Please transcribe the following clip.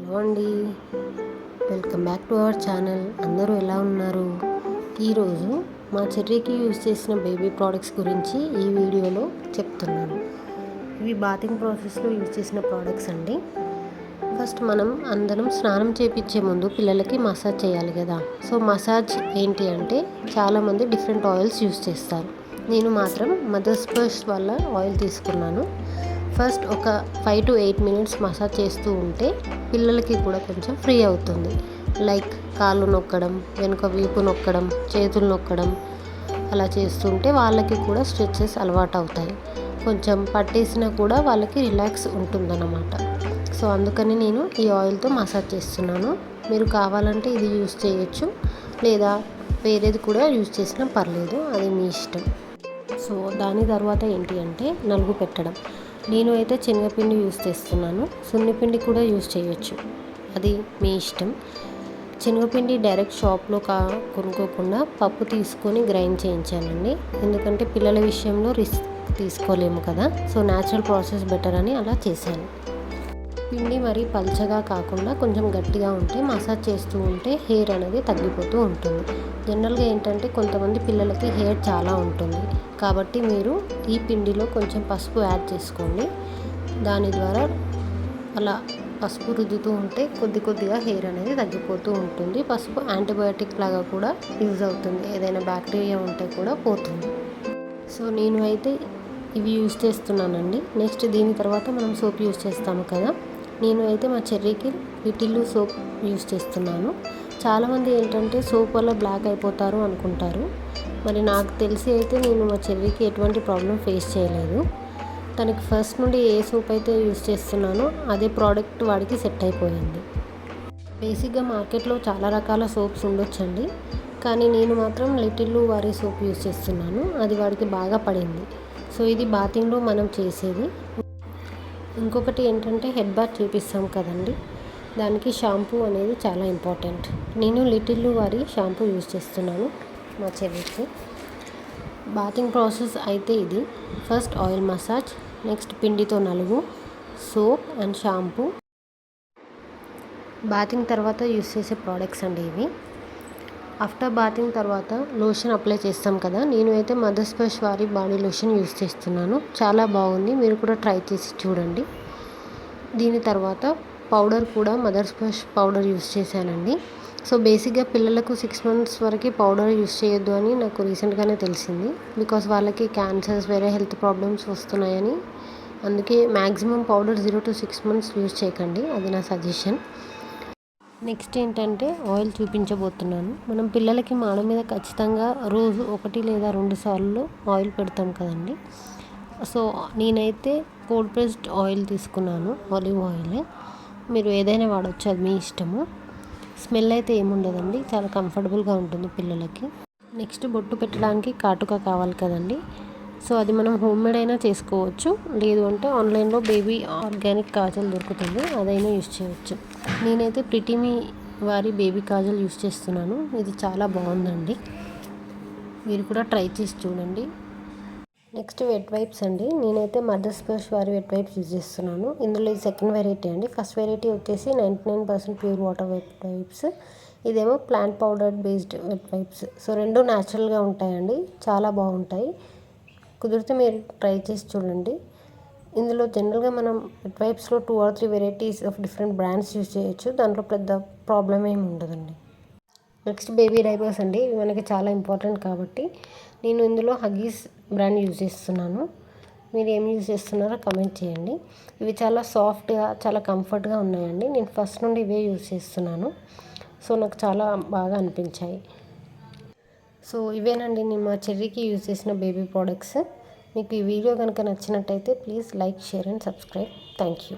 Hello అండి, welcome back to our channel. అందరూ ఎలా ఉన్నారు? ఈరోజు మా చెర్రీకి యూజ్ చేసిన బేబీ ప్రోడక్ట్స్ గురించి ఈ వీడియోలో చెప్తున్నాను. ఇవి బాతింగ్ ప్రాసెస్లో యూజ్ చేసిన ప్రోడక్ట్స్ అండి. ఫస్ట్ మనం అందరం స్నానం చేయించే ముందు పిల్లలకి మసాజ్ చేయాలి కదా. సో మసాజ్ ఏంటి అంటే చాలామంది డిఫరెంట్ ఆయిల్స్ యూజ్ చేస్తారు. నేను మాత్రం మదర్ స్పర్ష్ వల్ల ఆయిల్ తీసుకున్నాను. ఫస్ట్ ఒక 5 to 8 minutes మసాజ్ చేస్తూ ఉంటే పిల్లలకి కూడా కొంచెం ఫ్రీ అవుతుంది. లైక్ కాళ్ళు నొక్కడం, వెనుక వీపు నొక్కడం, చేతులు నొక్కడం అలా చేస్తుంటే వాళ్ళకి కూడా స్ట్రెచెస్ అలవాటు అవుతాయి. కొంచెం పట్టేసినా కూడా వాళ్ళకి రిలాక్స్ ఉంటుందన్నమాట. సో అందుకని నేను ఈ ఆయిల్తో మసాజ్ చేస్తున్నాను. మీరు కావాలంటే ఇది యూజ్ చేయొచ్చు, లేదా వేరేది కూడా యూజ్ చేసినా పర్లేదు, అది మీ ఇష్టం. సో దాని తర్వాత ఏంటి అంటే నలుగు పెట్టడం. నేను అయితే శనగపిండి యూజ్ చేస్తున్నాను. సున్నిపిండి కూడా యూజ్ చేయొచ్చు, అది మీ ఇష్టం. శనగపిండి డైరెక్ట్ షాప్లో కొనుక్కోకుండా పప్పు తీసుకొని గ్రైండ్ చేయించానండి. ఎందుకంటే పిల్లల విషయంలో రిస్క్ తీసుకోలేము కదా. సో న్యాచురల్ ప్రాసెస్ బెటర్ అని అలా చేశాను. పిండి మరీ పల్చగా కాకుండా కొంచెం గట్టిగా ఉంటే మసాజ్ చేస్తూ ఉంటే హెయిర్ అనేది తగ్గిపోతూ ఉంటుంది. జనరల్గా ఏంటంటే కొంతమంది పిల్లలకి హెయిర్ చాలా ఉంటుంది, కాబట్టి మీరు ఈ పిండిలో కొంచెం పసుపు యాడ్ చేసుకోండి. దాని ద్వారా అలా పసుపు రుద్దుతూ ఉంటే కొద్దిగా హెయిర్ అనేది తగ్గిపోతూ ఉంటుంది. పసుపు యాంటీబయాటిక్ లాగా కూడా యూజ్ అవుతుంది, ఏదైనా బ్యాక్టీరియా ఉంటే కూడా పోతుంది. సో నేను అయితే ఇవి యూజ్ చేస్తున్నానండి. నెక్స్ట్ దీని తర్వాత మనం సోప్ యూజ్ చేస్తాము కదా. నేను అయితే మా చెర్రీకి లిటిల్ సోప్ యూజ్ చేస్తున్నాను. చాలామంది ఏంటంటే సోప్ వల్ల బ్లాక్ అయిపోతారు అనుకుంటారు. మరి నాకు తెలిసి అయితే నేను మా చెర్రీకి ఎటువంటి ప్రాబ్లం ఫేస్ చేయలేదు. తనకి ఫస్ట్ నుండి ఏ సోప్ అయితే యూజ్ చేస్తున్నానో అదే ప్రోడక్ట్ వాడికి సెట్ అయిపోయింది. బేసిక్గా మార్కెట్లో చాలా రకాల సోప్స్ ఉండొచ్చండి, కానీ నేను మాత్రం లిటిల్ వారి సోప్ యూజ్ చేస్తున్నాను. అది వాడికి బాగా పడింది. సో ఇది బాతింగ్లో మనం చేసేది. ఇంకొకటి ఏంటంటే హెడ్ బాత్ చేపిస్తాం కదండి, దానికి షాంపూ అనేది చాలా ఇంపార్టెంట్. నేను లిటిల్ వారి షాంపూ యూజ్ చేస్తున్నాను మా చెర్రీకి. బాతింగ్ ప్రాసెస్ అయితే ఇది. ఫస్ట్ ఆయిల్ మసాజ్, నెక్స్ట్ పిండితో నలుగు, సోప్ అండ్ షాంపూ. బాతింగ్ తర్వాత యూజ్ చేసే ప్రోడక్ట్స్ అండి ఇవి. ఆఫ్టర్ బాతింగ్ తర్వాత లోషన్ అప్లై చేస్తాం కదా. నేను అయితే మదర్ స్పర్ష్ వారి బాడీ లోషన్ యూజ్ చేస్తున్నాను. చాలా బాగుంది, మీరు కూడా ట్రై చేసి చూడండి. దీని తర్వాత పౌడర్ కూడా మదర్ స్పర్ష్ పౌడర్ యూజ్ చేశానండి. సో బేసిక్గా పిల్లలకు 6 months వరకు పౌడర్ యూజ్ చేయొద్దు అని నాకు రీసెంట్గానే తెలిసింది. బికాస్ వాళ్ళకి క్యాన్సర్స్, వేరే హెల్త్ ప్రాబ్లమ్స్ వస్తున్నాయని. అందుకే maximum powder 0 to 6 months use చేయకండి, అది నా సజెషన్. నెక్స్ట్ ఏంటంటే ఆయిల్ చూపించబోతున్నాను. మనం పిల్లలకి మాడ మీద ఖచ్చితంగా రోజు 1 లేదా 2 సార్లు ఆయిల్ పెడతాం కదండి. సో నేనైతే కోల్డ్ ప్రెస్డ్ ఆయిల్ తీసుకున్నాను, ఆలివ్ ఆయిల్. మీరు ఏదైనా వాడచ్చు, అది మీ ఇష్టము. స్మెల్ అయితే ఏముండదండి, చాలా కంఫర్టబుల్గా ఉంటుంది పిల్లలకి. నెక్స్ట్ బొట్టు పెట్టడానికి కాటుక కావాలి కదండి. సో అది మనం హోమ్ మేడ్ అయినా చేసుకోవచ్చు, లేదు అంటే ఆన్లైన్లో బేబీ ఆర్గానిక్ కాజల్ దొరుకుతుంది, అదైనా యూజ్ చేయవచ్చు. నేనైతే ప్రిటీమీ వారి బేబీ కాజల్ యూజ్ చేస్తున్నాను. ఇది చాలా బాగుందండి, మీరు కూడా ట్రై చేసి చూడండి. నెక్స్ట్ వెట్ వైప్స్ అండి. నేనైతే మదర్ స్పర్ష్ వారి వెట్ వైప్స్ యూజ్ చేస్తున్నాను. ఇందులో ఇది సెకండ్ వెరైటీ అండి. ఫస్ట్ వెరైటీ వచ్చేసి 99% ప్యూర్ వాటర్ వెట్ వైప్స్. ఇదేమో plant powder based wet wipes. So రెండు న్యాచురల్గా ఉంటాయండి, చాలా బాగుంటాయి. కుదిరితే మీరు ట్రై చేసి చూడండి. ఇందులో జనరల్గా మనం వెట్ వైప్స్లో 2 or 3 varieties of different brands use చేయొచ్చు, దాంట్లో పెద్ద ప్రాబ్లం ఏమి ఉండదండి. నెక్స్ట్ బేబీ డైపర్స్ అండి. ఇవి మనకి చాలా ఇంపార్టెంట్ కాబట్టి నేను ఇందులో హగ్గీస్ బ్రాండ్ యూజ్ చేస్తున్నాను. మీరు ఏం యూజ్ చేస్తున్నారో కమెంట్ చేయండి. ఇవి చాలా సాఫ్ట్గా, చాలా కంఫర్ట్గా ఉన్నాయండి. నేను ఫస్ట్ నుండి ఇవే యూజ్ చేస్తున్నాను. సో నాకు చాలా బాగా అనిపించాయి. సో ఇవేనండి నేను మా చెర్రీకి యూజ్ చేసిన బేబీ ప్రోడక్ట్స్. మీకు ఈ వీడియో కనుక నచ్చినట్టయితే please like, share and subscribe. Thank you.